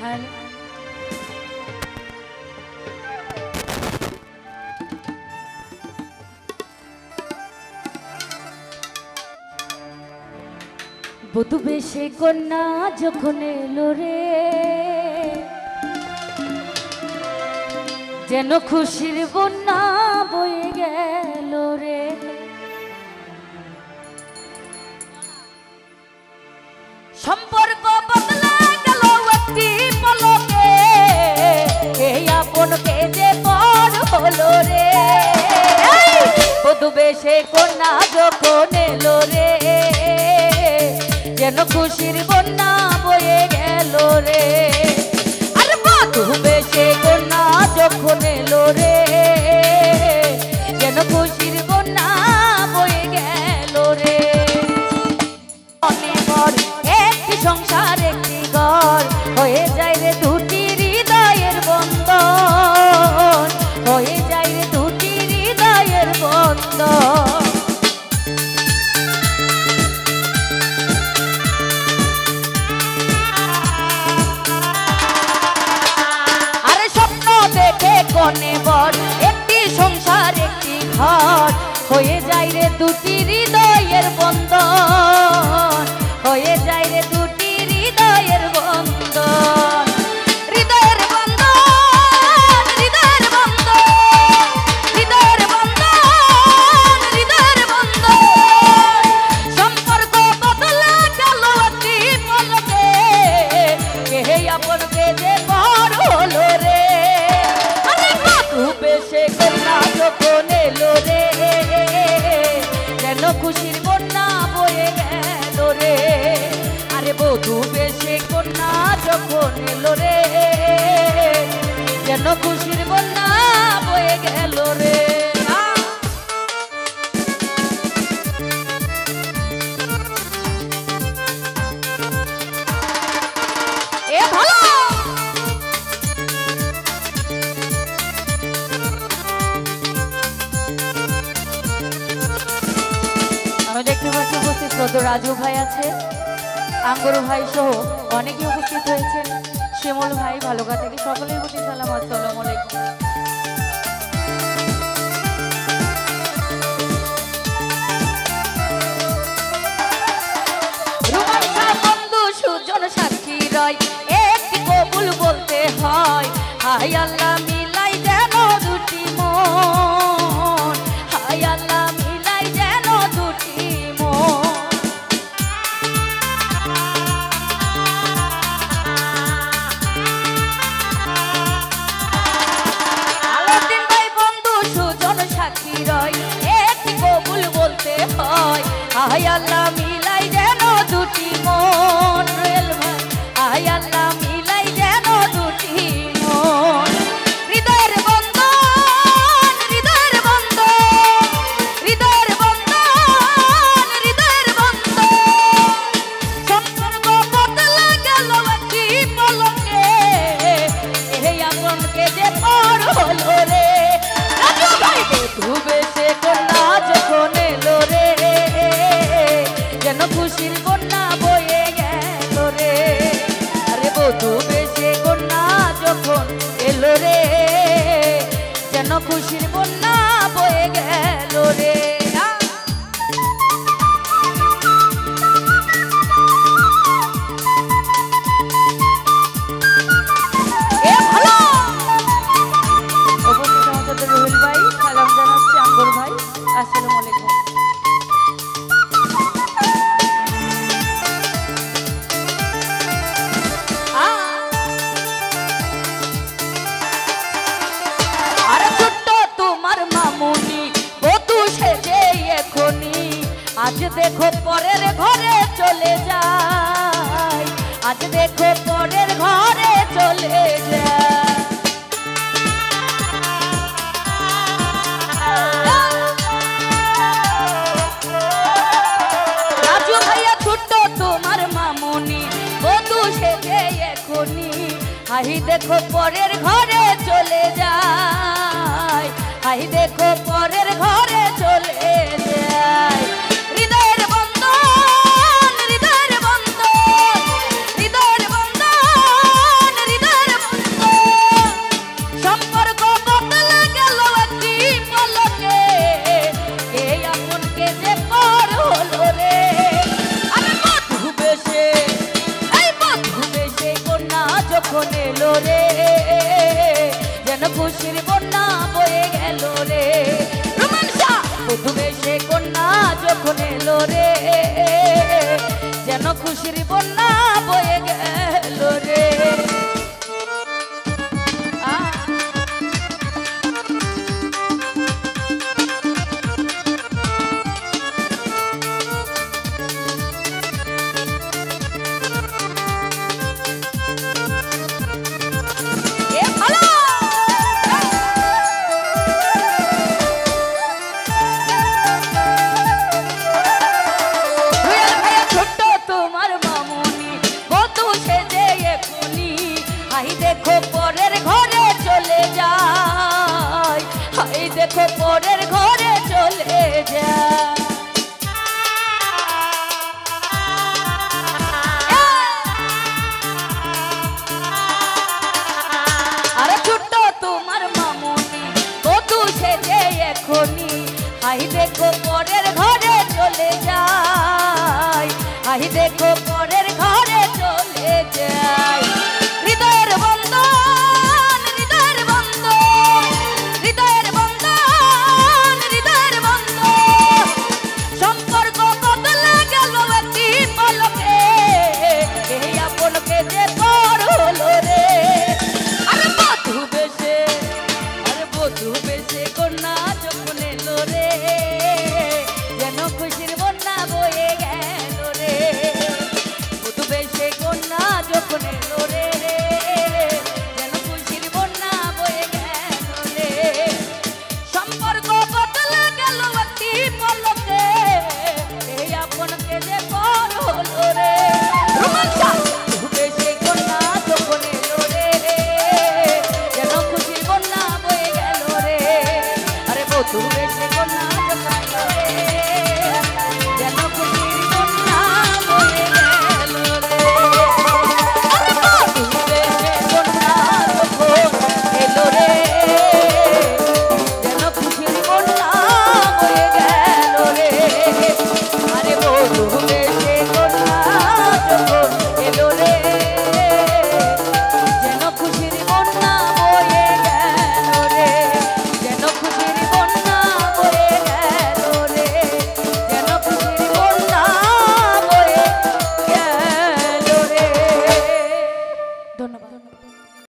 hello বধূ বেশে কন্যা যখন এলো রে যেন খুশির বন্যা বয়ে গেল রে সম্পর্ক বদলে গেল একটি পলকে এই আপনকে যে পর হলো রে বধূ বেশে কন্যা যখন এলো রে যেন খুশির বন্যা বয়ে গেল রে আর বধূ বেশে কন্যা যখন এলো রে যেন খুশির বন্যা বয়ে গেল রে একটি সংসার একটি ঘর হয়ে যায় রে দুটি হৃদয়ের বন্ধন হয়ে যায় রে দুটি হৃদয়ের বন্ধন কনে বর একটি সংসার একটি ঘর হয়ে যায় রে দুটি হৃদয়ের বন্ধন হয়ে যায় রে দুটি হৃদয়ের বন্ধন হৃদয়ের বন্ধন হৃদয়ের বন্ধন হৃদয়ের বন্ধন হৃদয়ের বন্ধন সম্পর্ক বদলে গেল একটি পলকে কে আপনকে যে বর হলো রে বেশে কন্যা যখন এলো রে যেন খুশির বন্যা বয়ে গেল রে আরে বধূ বেশে কন্যা যখন এলো রে যেন খুশির বন্যা বয়ে গেল রে দেখতে পাচ্ছি উপস্থিত শ্রদ্ধ রাজু ভাই আছে আঙ্গুর ভাই সহ অনেকে উপস্থিত হয়েছেন শিমুল ভাই ভালুকা থেকে সকলের প্রতি সালাম আসসালামু আলাইকুম রুমান শাহ বন্ধু সুজন সাক্ষী রয় একটি কবুল বলতে হয় হাই আল্লাহ মিলাই যেন দুটি মন হাই আল্লাহ আয় আল্লাহ মিলাই যেন দুটি মন রেল ভাই আয় আল্লাহ মিলাই যেন দুটি মন হৃদয়ের বন্ধন হৃদয়ের বন্ধন হৃদয়ের বন্ধন হৃদয়ের বন্ধন সম্পর্ক বদলে গেল একটি পলকে এই আপনকে যে পর হলো রে রাজু ভাই বধূ বেশে কন্যা যখন এলো রে যেন খুশির বন্যা বয়ে গেল রে আরে বধূ বেশে কন্যা যখন এলো রে যেন খুশির বন্যা বয়ে গেল রে রুহুল ভাই সালাম জানাচ্ছি আঙ্গুর ভাই আসসালামু আলাইকুম আজ দেখো পরের ঘরে চলে যায় আজ দেখো পরের ঘরে চলে যায় রাজু ভাইয়া ছোট্ট তোমার মামুনি বধূ সেজে এখনই হাই দেখো পরের ঘরে চলে যায় হাই দেখো পরের ঘরে চলে যায় হৃদয়ের বন্ধন হৃদয়ের বন্ধন হৃদয়ের বন্ধন যখন এলো রে যেন খুশির বন্যা বয়ে গেল রে রোমান্সা বধূ বেশে কন্যা যখন এলো রে যেন খুশির বন্যা বয়ে গেল রে দেখো পরের ঘরে চলে যায় হাই দেখো পরের ঘরে চলে যায় আরে ছোট্ট তোমার মামুনি বধূ সেজে এখনি হাই দেখো পরের ঘরে চলে যায় হাই দেখো পরের ঘরে চলে যায়